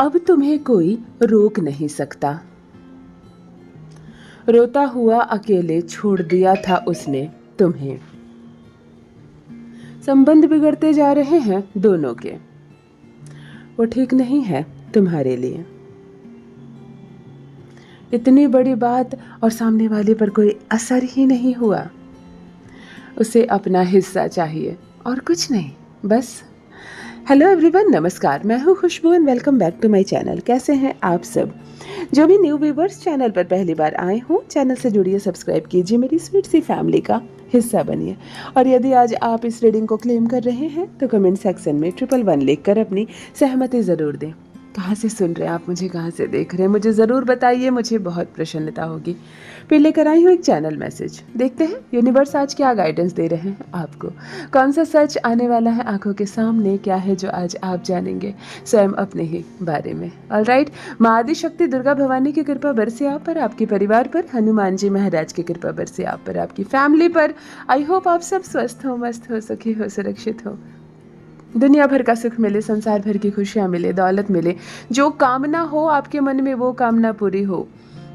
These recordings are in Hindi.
अब तुम्हें कोई रोक नहीं सकता। रोता हुआ अकेले छोड़ दिया था उसने तुम्हें। संबंध बिगड़ते जा रहे हैं दोनों के। वो ठीक नहीं है तुम्हारे लिए। इतनी बड़ी बात और सामने वाले पर कोई असर ही नहीं हुआ। उसे अपना हिस्सा चाहिए और कुछ नहीं, बस। हेलो एवरीवन, नमस्कार। मैं हूँ Khushboo and welcome back to my channel. कैसे हैं आप सब? जो भी न्यू व्यूवर्स चैनल पर पहली बार आए हों, चैनल से जुड़िए, सब्सक्राइब कीजिए, मेरी स्वीट सी फैमिली का हिस्सा बनिए। और यदि आज आप इस रीडिंग को क्लेम कर रहे हैं तो कमेंट सेक्शन में 111 लिखकर अपनी सहमति ज़रूर दें। कहाँ से सुन रहे हैं आप मुझे, कहाँ से देख रहे हैं, मुझे ज़रूर बताइए, मुझे बहुत प्रसन्नता होगी। फिर लेकर आई हूँ एक चैनल मैसेज। देखते हैं यूनिवर्स आज क्या गाइडेंस दे रहे हैं आपको। कौन सा सच आने वाला है आंखों के सामने, क्या है जो आज आप जानेंगे स्वयं अपने ही बारे में। ऑलराइट, माँ आदि शक्ति दुर्गा भवानी की कृपा बरसे आप पर, आपके परिवार पर, हनुमान जी महाराज की कृपा बरसे आप पर, आपकी फैमिली पर। आई होप आप सब स्वस्थ हो, मस्त हो, सुखी हो, सुरक्षित हो, दुनिया भर का सुख मिले, संसार भर की खुशियाँ मिले, दौलत मिले, जो कामना हो आपके मन में वो कामना पूरी हो।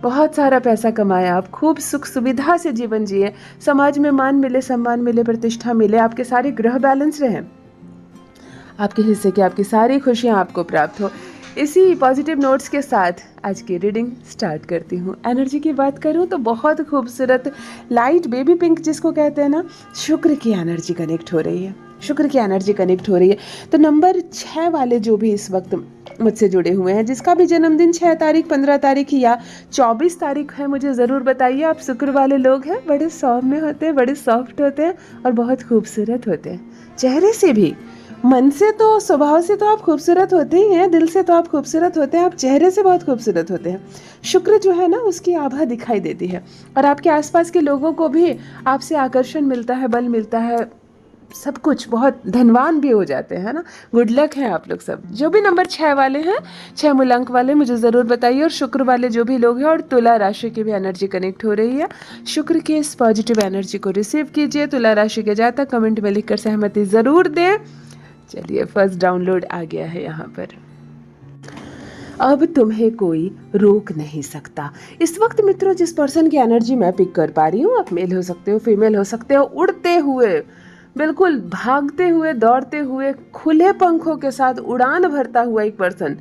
बहुत सारा पैसा कमाएं आप, खूब सुख सुविधा से जीवन जिए, समाज में मान मिले, सम्मान मिले, प्रतिष्ठा मिले, आपके सारे ग्रह बैलेंस रहें, आपके हिस्से की आपकी सारी खुशियाँ आपको प्राप्त हो। इसी पॉजिटिव नोट्स के साथ आज की रीडिंग स्टार्ट करती हूँ। एनर्जी की बात करूँ तो बहुत खूबसूरत लाइट बेबी पिंक जिसको कहते हैं ना, शुक्र की एनर्जी कनेक्ट हो रही है। शुक्र की एनर्जी कनेक्ट हो रही है। तो नंबर 6 वाले जो भी इस वक्त मुझसे जुड़े हुए हैं, जिसका भी जन्मदिन 6 तारीख, 15 तारीख या 24 तारीख है, मुझे ज़रूर बताइए। आप शुक्र वाले लोग हैं, बड़े सौम्य होते हैं, बड़े सॉफ्ट होते हैं और बहुत खूबसूरत होते हैं। चेहरे से भी, मन से तो, स्वभाव से तो आप खूबसूरत होते ही हैं, दिल से तो आप खूबसूरत होते हैं, आप चेहरे से बहुत खूबसूरत होते हैं। शुक्र जो है ना, उसकी आभा दिखाई देती है और आपके आसपास के लोगों को भी आपसे आकर्षण मिलता है, बल मिलता है, सब कुछ, बहुत धनवान भी हो जाते हैं ना। गुड लक है आप लोग सब। जो भी नंबर 6 वाले हैं, 6 मूलांक वाले, मुझे ज़रूर बताइए। और शुक्र वाले जो भी लोग हैं, और तुला राशि की भी एनर्जी कनेक्ट हो रही है, शुक्र की इस पॉजिटिव एनर्जी को रिसीव कीजिए। तुला राशि के जातक कमेंट में लिखकर सहमति ज़रूर दें। चलिए, फर्स्ट डाउनलोड आ गया है यहाँ पर। अब तुम्हें कोई रोक नहीं सकता। इस वक्त मित्रों, जिस पर्सन की एनर्जी मैं पिक कर पा रही हूँ, आप मेल हो सकते हो, फीमेल हो सकते हो, उड़ते हुए, बिल्कुल भागते हुए, दौड़ते हुए, खुले पंखों के साथ उड़ान भरता हुआ एक पर्सन।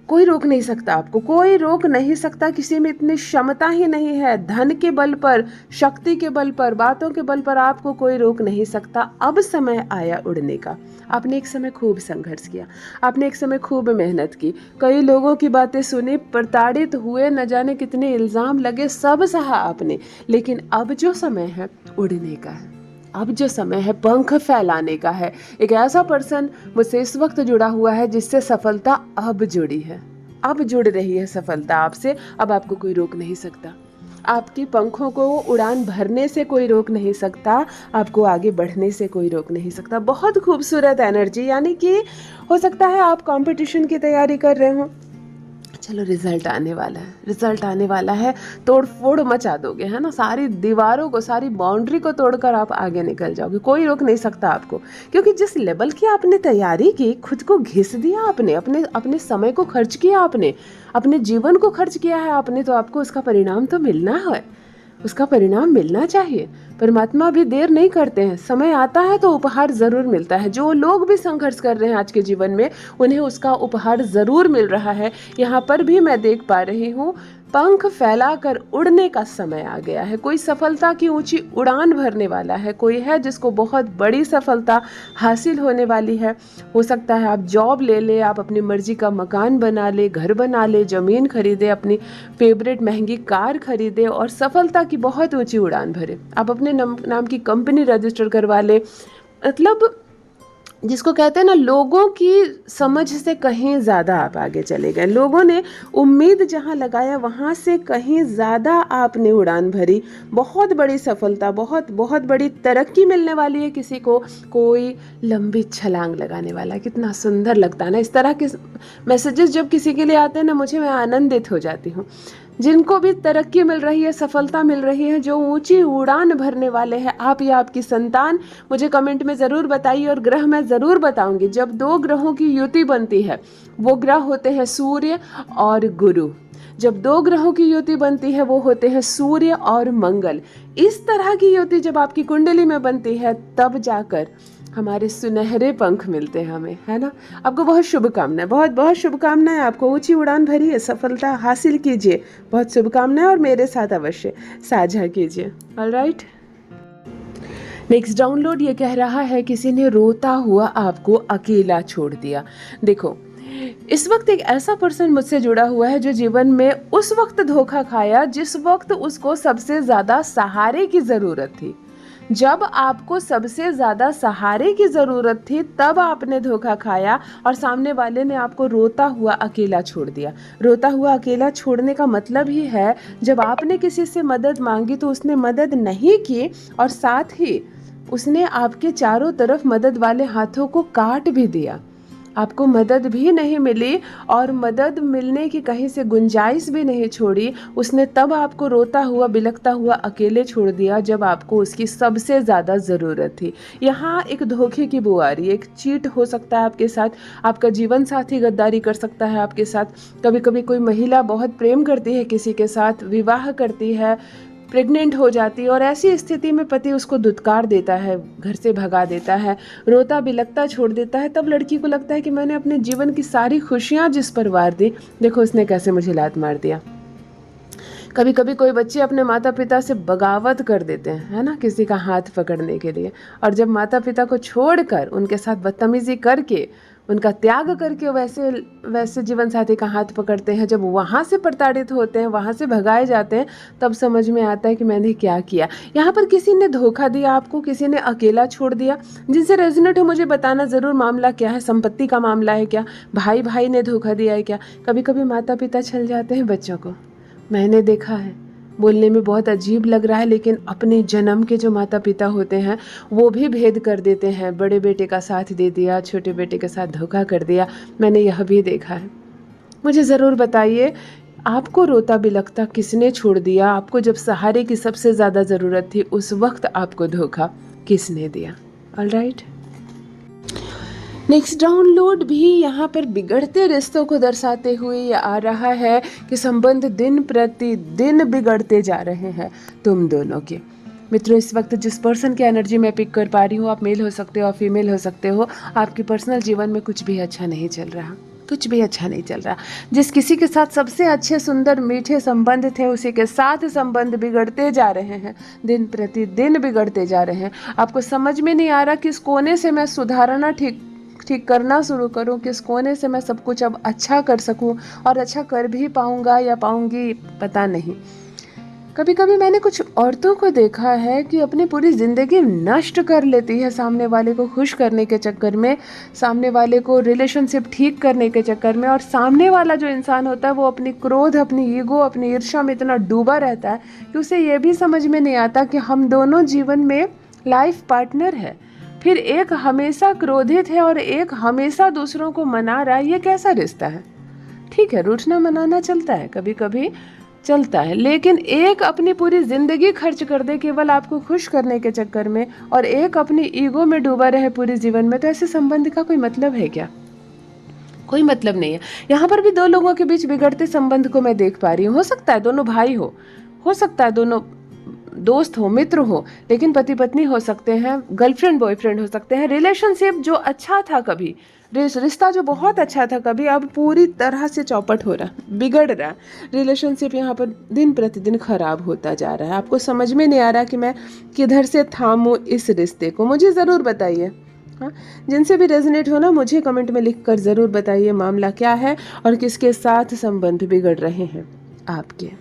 कोई रोक नहीं सकता आपको, कोई रोक नहीं सकता। किसी में इतनी क्षमता ही नहीं है। धन के बल पर, शक्ति के बल पर, बातों के बल पर आपको कोई रोक नहीं सकता। अब समय आया उड़ने का। आपने एक समय खूब संघर्ष किया, आपने एक समय खूब मेहनत की, कई लोगों की बातें सुनी, प्रताड़ित हुए, न जाने कितने इल्जाम लगे, सब सहा आपने। लेकिन अब जो समय है उड़ने का है, अब जो समय है पंख फैलाने का है। एक ऐसा पर्सन मुझसे इस वक्त जुड़ा हुआ है जिससे सफलता अब जुड़ी है, अब जुड़ रही है सफलता आपसे। अब आपको कोई रोक नहीं सकता। आपके पंखों को उड़ान भरने से कोई रोक नहीं सकता, आपको आगे बढ़ने से कोई रोक नहीं सकता। बहुत खूबसूरत एनर्जी। यानी कि हो सकता है आप कंपटीशन की तैयारी कर रहे हो, चलो रिजल्ट आने वाला है, रिजल्ट आने वाला है, तोड़ फोड़ मचा दोगे, है ना। सारी दीवारों को, सारी बाउंड्री को तोड़कर आप आगे निकल जाओगे। कोई रोक नहीं सकता आपको, क्योंकि जिस लेवल की आपने तैयारी की, खुद को घिस दिया आपने, अपने अपने समय को खर्च किया आपने, अपने जीवन को खर्च किया है आपने, तो आपको उसका परिणाम तो मिलना है, उसका परिणाम मिलना चाहिए। परमात्मा भी देर नहीं करते हैं, समय आता है तो उपहार ज़रूर मिलता है। जो लोग भी संघर्ष कर रहे हैं आज के जीवन में, उन्हें उसका उपहार ज़रूर मिल रहा है। यहाँ पर भी मैं देख पा रही हूँ, पंख फैलाकर उड़ने का समय आ गया है। कोई सफलता की ऊंची उड़ान भरने वाला है, कोई है जिसको बहुत बड़ी सफलता हासिल होने वाली है। हो सकता है आप जॉब ले ले, आप अपनी मर्जी का मकान बना ले, घर बना ले, ज़मीन खरीदे, अपनी फेवरेट महंगी कार खरीदे और सफलता की बहुत ऊंची उड़ान भरे। आप अपने नाम की कंपनी रजिस्टर करवा ले। मतलब जिसको कहते हैं ना, लोगों की समझ से कहीं ज़्यादा आप आगे चले गए। लोगों ने उम्मीद जहाँ लगाया वहाँ से कहीं ज़्यादा आपने उड़ान भरी। बहुत बड़ी सफलता, बहुत बहुत बड़ी तरक्की मिलने वाली है किसी को, कोई लंबी छलांग लगाने वाला। कितना सुंदर लगता है ना इस तरह के मैसेजेस जब किसी के लिए आते हैं ना, मैं आनंदित हो जाती हूँ। जिनको भी तरक्की मिल रही है, सफलता मिल रही है, जो ऊंची उड़ान भरने वाले हैं, आप या आपकी संतान, मुझे कमेंट में ज़रूर बताइए। और ग्रह मैं ज़रूर बताऊंगी। जब दो ग्रहों की युति बनती है, वो ग्रह होते हैं सूर्य और गुरु। जब दो ग्रहों की युति बनती है, वो होते हैं सूर्य और मंगल। इस तरह की युति जब आपकी कुंडली में बनती है, तब जाकर हमारे सुनहरे पंख मिलते हैं हमें, है ना। आपको बहुत शुभकामनाएं, बहुत बहुत शुभकामनाएं। आपको ऊंची उड़ान भरी है, सफलता हासिल कीजिए। बहुत शुभकामनाएं और मेरे साथ अवश्य साझा कीजिए। ऑलराइट, नेक्स्ट डाउनलोड ये कह रहा है, किसी ने रोता हुआ आपको अकेला छोड़ दिया। देखो, इस वक्त एक ऐसा पर्सन मुझसे जुड़ा हुआ है जो जीवन में उस वक्त धोखा खाया जिस वक्त उसको सबसे ज़्यादा सहारे की ज़रूरत थी। जब आपको सबसे ज़्यादा सहारे की ज़रूरत थी, तब आपने धोखा खाया और सामने वाले ने आपको रोता हुआ अकेला छोड़ दिया। रोता हुआ अकेला छोड़ने का मतलब ही है, जब आपने किसी से मदद मांगी तो उसने मदद नहीं की और साथ ही उसने आपके चारों तरफ मदद वाले हाथों को काट भी दिया। आपको मदद भी नहीं मिली और मदद मिलने की कहीं से गुंजाइश भी नहीं छोड़ी। उसने तब आपको रोता हुआ बिलखता हुआ अकेले छोड़ दिया जब आपको उसकी सबसे ज़्यादा ज़रूरत थी। यहाँ एक धोखे की बू आ रही है, एक चीट हो सकता है आपके साथ, आपका जीवन साथी गद्दारी कर सकता है आपके साथ। कभी कभी कोई महिला बहुत प्रेम करती है किसी के साथ, विवाह करती है, प्रेग्नेंट हो जाती है और ऐसी स्थिति में पति उसको धुतकार देता है, घर से भगा देता है, रोता बिलखता छोड़ देता है। तब लड़की को लगता है कि मैंने अपने जीवन की सारी खुशियां जिस पर वार दी, देखो उसने कैसे मुझे लात मार दिया। कभी कभी कोई बच्चे अपने माता पिता से बगावत कर देते हैं, है ना, किसी का हाथ पकड़ने के लिए। और जब माता पिता को छोड़कर उनके साथ बदतमीजी करके, उनका त्याग करके वैसे जीवन साथी का हाथ पकड़ते हैं, जब वहाँ से प्रताड़ित होते हैं, वहाँ से भगाए जाते हैं, तब समझ में आता है कि मैंने क्या किया। यहाँ पर किसी ने धोखा दिया आपको, किसी ने अकेला छोड़ दिया। जिनसे रेजोनेट हो मुझे बताना ज़रूर, मामला क्या है, संपत्ति का मामला है क्या, भाई भाई ने धोखा दिया है क्या। कभी कभी माता पिता छल जाते हैं बच्चों को, मैंने देखा है। बोलने में बहुत अजीब लग रहा है, लेकिन अपने जन्म के जो माता पिता होते हैं वो भी भेद कर देते हैं। बड़े बेटे का साथ दे दिया, छोटे बेटे के साथ धोखा कर दिया, मैंने यह भी देखा है। मुझे ज़रूर बताइए, आपको रोता बिलखता किसने छोड़ दिया? आपको जब सहारे की सबसे ज़्यादा ज़रूरत थी, उस वक्त आपको धोखा किसने दिया? ऑलराइट, नेक्स्ट डाउनलोड भी यहाँ पर बिगड़ते रिश्तों को दर्शाते हुए ये आ रहा है कि संबंध दिन प्रतिदिन बिगड़ते जा रहे हैं तुम दोनों के। मित्रों, इस वक्त जिस पर्सन की एनर्जी मैं पिक कर पा रही हूँ, आप मेल हो सकते हो और फीमेल हो सकते हो, आपके पर्सनल जीवन में कुछ भी अच्छा नहीं चल रहा, कुछ भी अच्छा नहीं चल रहा। जिस किसी के साथ सबसे अच्छे सुंदर मीठे संबंध थे, उसी के साथ संबंध बिगड़ते जा रहे हैं, दिन प्रतिदिन बिगड़ते जा रहे हैं। आपको समझ में नहीं आ रहा किस कोने से मैं सुधारना ठीक करना शुरू करूं, किस कोने से मैं सब कुछ अब अच्छा कर सकूं, और अच्छा कर भी पाऊंगा या पाऊंगी पता नहीं। कभी कभी मैंने कुछ औरतों को देखा है कि अपनी पूरी ज़िंदगी नष्ट कर लेती है सामने वाले को खुश करने के चक्कर में, सामने वाले को रिलेशनशिप ठीक करने के चक्कर में। और सामने वाला जो इंसान होता है वो अपनी क्रोध, अपनी ईगो, अपनी ईर्ष्या में इतना डूबा रहता है कि उसे ये भी समझ में नहीं आता कि हम दोनों जीवन में लाइफ पार्टनर है। फिर एक हमेशा क्रोधित है और एक हमेशा दूसरों को मना रहा है, ये कैसा रिश्ता है? ठीक है, रूठना मनाना चलता है, कभी कभी चलता है, लेकिन एक अपनी पूरी जिंदगी खर्च कर दे केवल आपको खुश करने के चक्कर में, और एक अपनी ईगो में डूबा रहे पूरे जीवन में, तो ऐसे संबंध का कोई मतलब है क्या? कोई मतलब नहीं है। यहाँ पर भी दो लोगों के बीच बिगड़ते संबंध को मैं देख पा रही हूँ। हो सकता है दोनों भाई हो सकता है दोनों दोस्त हो, मित्र हो, लेकिन पति पत्नी हो सकते हैं, गर्लफ्रेंड बॉयफ्रेंड हो सकते हैं। रिलेशनशिप जो अच्छा था कभी, रिश्ता जो बहुत अच्छा था कभी, अब पूरी तरह से चौपट हो रहा, बिगड़ रहा। रिलेशनशिप यहाँ पर दिन प्रतिदिन खराब होता जा रहा है। आपको समझ में नहीं आ रहा कि मैं किधर से थामूं इस रिश्ते को? मुझे ज़रूर बताइए। हाँ, जिनसे भी रेजोनेट हो ना, मुझे कमेंट में लिख कर ज़रूर बताइए मामला क्या है और किसके साथ संबंध बिगड़ रहे हैं आपके।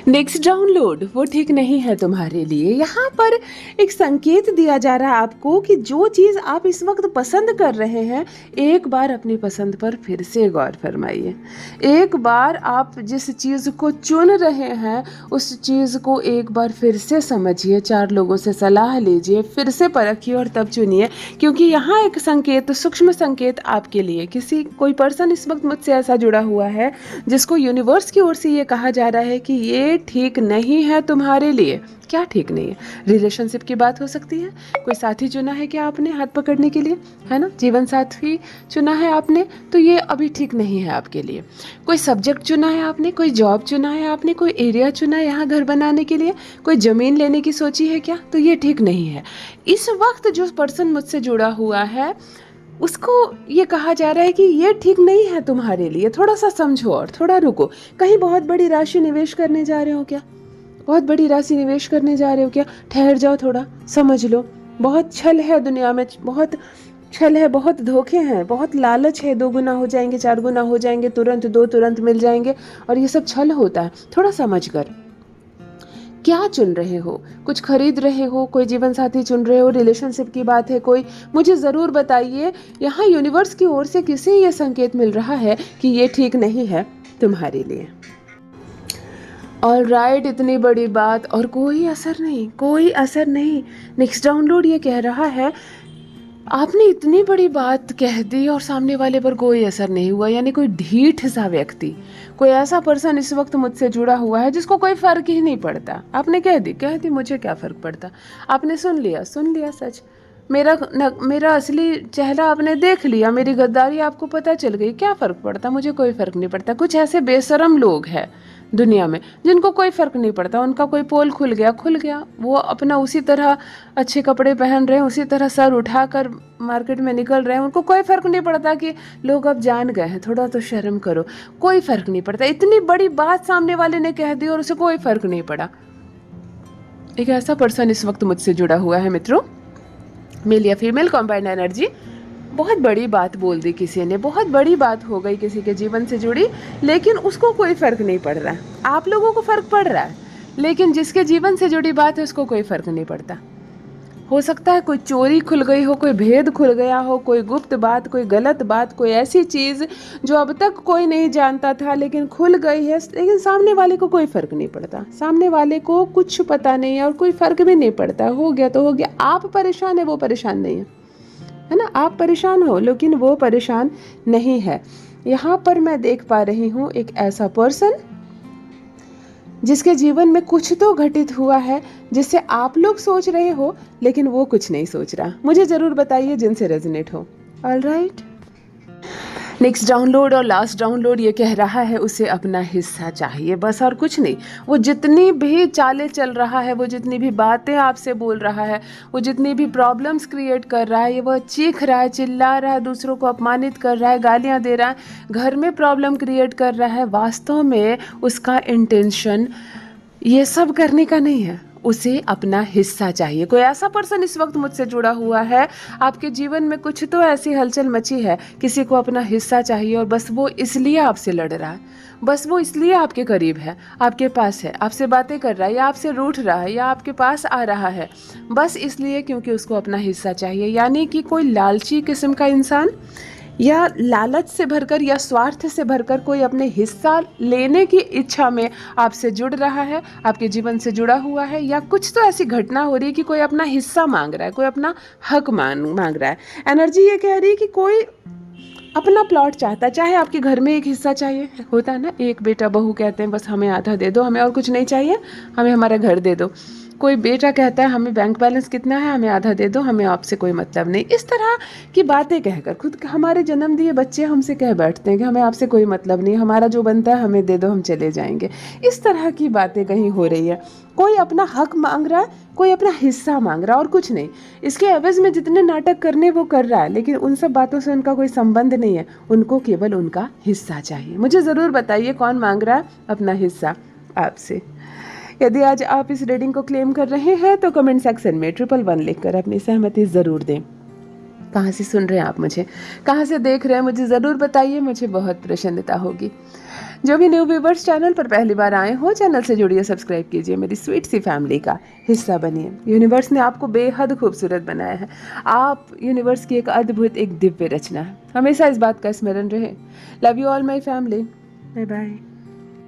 नेक्स्ट डाउनलोड वो ठीक नहीं है तुम्हारे लिए। यहाँ पर एक संकेत दिया जा रहा है आपको कि जो चीज़ आप इस वक्त पसंद कर रहे हैं, एक बार अपनी पसंद पर फिर से गौर फरमाइए। एक बार आप जिस चीज़ को चुन रहे हैं उस चीज़ को एक बार फिर से समझिए, 4 लोगों से सलाह लीजिए, फिर से परखिए और तब चुनिए। क्योंकि यहाँ एक संकेत, सूक्ष्म संकेत आपके लिए, कोई पर्सन इस वक्त मुझसे ऐसा जुड़ा हुआ है जिसको यूनिवर्स की ओर से ये कहा जा रहा है कि ये ठीक नहीं है तुम्हारे लिए। क्या ठीक नहीं है? रिलेशनशिप की बात हो सकती है। कोई साथी चुना है क्या आपने हाथ पकड़ने के लिए, है ना? जीवन साथी चुना है आपने, तो ये अभी ठीक नहीं है आपके लिए। कोई सब्जेक्ट चुना है आपने, कोई जॉब चुना है आपने, कोई एरिया चुना है यहाँ घर बनाने के लिए, कोई ज़मीन लेने की सोची है क्या, तो ये ठीक नहीं है। इस वक्त जो पर्सन मुझसे जुड़ा हुआ है उसको ये कहा जा रहा है कि ये ठीक नहीं है तुम्हारे लिए। थोड़ा सा समझो और थोड़ा रुको। कहीं बहुत बड़ी राशि निवेश करने जा रहे हो क्या? बहुत बड़ी राशि निवेश करने जा रहे हो क्या? ठहर जाओ, थोड़ा समझ लो। बहुत छल है दुनिया में, बहुत छल है, बहुत धोखे हैं, बहुत लालच है। 2 गुना हो जाएंगे, 4 गुना हो जाएंगे, तुरंत 2 तुरंत मिल जाएंगे, और ये सब छल होता है। थोड़ा समझ कर क्या चुन रहे हो? कुछ खरीद रहे हो, कोई जीवन साथी चुन रहे हो, रिलेशनशिप की बात है कोई, मुझे ज़रूर बताइए। यहाँ यूनिवर्स की ओर से किसी ये संकेत मिल रहा है कि ये ठीक नहीं है तुम्हारे लिए। ऑलराइट, इतनी बड़ी बात और कोई असर नहीं, कोई असर नहीं। नेक्स्ट डाउनलोड ये कह रहा है आपने इतनी बड़ी बात कह दी और सामने वाले पर कोई असर नहीं हुआ। यानी कोई ढीठ सा व्यक्ति, कोई ऐसा पर्सन इस वक्त मुझसे जुड़ा हुआ है जिसको कोई फर्क ही नहीं पड़ता। आपने कह दी मुझे क्या फर्क पड़ता। आपने सुन लिया सच, मेरा असली चेहरा आपने देख लिया, मेरी गद्दारी आपको पता चल गई, क्या फ़र्क पड़ता, मुझे कोई फ़र्क नहीं पड़ता। कुछ ऐसे बेशरम लोग हैं दुनिया में जिनको कोई फ़र्क नहीं पड़ता। उनका कोई पोल खुल गया, वो अपना उसी तरह अच्छे कपड़े पहन रहे हैं, उसी तरह सर उठाकर मार्केट में निकल रहे हैं। उनको कोई फ़र्क नहीं पड़ता कि लोग अब जान गए हैं, थोड़ा तो शर्म करो। कोई फ़र्क नहीं पड़ता। इतनी बड़ी बात सामने वाले ने कह दी और उसे कोई फ़र्क नहीं पड़ा। एक ऐसा पर्सन इस वक्त मुझसे जुड़ा हुआ है मित्रों, मेल या फीमेल कॉम्बाइंड एनर्जी। बहुत बड़ी बात बोल दी किसी ने, बहुत बड़ी बात हो गई किसी के जीवन से जुड़ी, लेकिन उसको कोई फ़र्क नहीं पड़ रहा है। आप लोगों को फ़र्क पड़ रहा है, लेकिन जिसके जीवन से जुड़ी बात है उसको कोई फ़र्क नहीं पड़ता। हो सकता है कोई चोरी खुल गई हो, कोई भेद खुल गया हो, कोई गुप्त बात, कोई गलत बात, कोई ऐसी चीज़ जो अब तक कोई नहीं जानता था लेकिन खुल गई है, लेकिन सामने वाले को कोई फ़र्क नहीं पड़ता। सामने वाले को कुछ पता नहीं है और कोई फ़र्क भी नहीं पड़ता। हो गया तो हो गया। आप परेशान है, वो परेशान नहीं है ना? आप परेशान हो लेकिन वो परेशान नहीं है। यहाँ पर मैं देख पा रही हूँ एक ऐसा पर्सन जिसके जीवन में कुछ तो घटित हुआ है जिससे आप लोग सोच रहे हो, लेकिन वो कुछ नहीं सोच रहा। मुझे ज़रूर बताइए जिनसे रेजोनेट हो। ऑलराइट, नेक्स्ट डाउनलोड और लास्ट डाउनलोड ये कह रहा है उसे अपना हिस्सा चाहिए, बस और कुछ नहीं। वो जितनी भी चालें चल रहा है, वो जितनी भी बातें आपसे बोल रहा है, वो जितनी भी प्रॉब्लम्स क्रिएट कर रहा है, ये वो चीख रहा है, चिल्ला रहा है, दूसरों को अपमानित कर रहा है, गालियाँ दे रहा है, घर में प्रॉब्लम क्रिएट कर रहा है, वास्तव में उसका इंटेंशन ये सब करने का नहीं है। उसे अपना हिस्सा चाहिए। कोई ऐसा पर्सन इस वक्त मुझसे जुड़ा हुआ है, आपके जीवन में कुछ तो ऐसी हलचल मची है, किसी को अपना हिस्सा चाहिए और बस वो इसलिए आपसे लड़ रहा है, बस वो इसलिए आपके करीब है, आपके पास है, आपसे बातें कर रहा है या आपसे रूठ रहा है या आपके पास आ रहा है, बस इसलिए क्योंकि उसको अपना हिस्सा चाहिए। यानी कि कोई लालची किस्म का इंसान या लालच से भरकर या स्वार्थ से भरकर कोई अपने हिस्सा लेने की इच्छा में आपसे जुड़ रहा है, आपके जीवन से जुड़ा हुआ है, या कुछ तो ऐसी घटना हो रही है कि कोई अपना हिस्सा मांग रहा है, कोई अपना हक मांग रहा है। एनर्जी ये कह रही है कि कोई अपना प्लॉट चाहता है। चाहे आपके घर में एक हिस्सा चाहिए, होता है ना, एक बेटा बहू कहते हैं बस हमें आधा दे दो, हमें और कुछ नहीं चाहिए, हमें हमारा घर दे दो। कोई बेटा कहता है हमें बैंक बैलेंस कितना है, हमें आधा दे दो, हमें आपसे कोई मतलब नहीं। इस तरह की बातें कहकर खुद हमारे जन्म दिए बच्चे हमसे कह बैठते हैं कि हमें आपसे कोई मतलब नहीं, हमारा जो बनता है हमें दे दो, हम चले जाएंगे। इस तरह की बातें कहीं हो रही है। कोई अपना हक मांग रहा है, कोई अपना हिस्सा मांग रहा है और कुछ नहीं। इसके एवज में जितने नाटक करने वो कर रहा है, लेकिन उन सब बातों से उनका कोई संबंध नहीं है। उनको केवल उनका हिस्सा चाहिए। मुझे ज़रूर बताइए कौन मांग रहा है अपना हिस्सा आपसे। यदि आज आप इस रीडिंग को क्लेम कर रहे हैं तो कमेंट सेक्शन में 111 लिखकर अपनी सहमति ज़रूर दें। कहाँ से सुन रहे हैं आप मुझे, कहाँ से देख रहे हैं, मुझे ज़रूर बताइए, मुझे बहुत प्रसन्नता होगी। जो भी न्यू व्यूवर्स चैनल पर पहली बार आए हो, चैनल से जुड़िए, सब्सक्राइब कीजिए, मेरी स्वीट सी फैमिली का हिस्सा बनिए। यूनिवर्स ने आपको बेहद खूबसूरत बनाया है। आप यूनिवर्स की एक अद्भुत, एक दिव्य रचना है। हमेशा इस बात का स्मरण रहे। Love you all my family. Bye bye.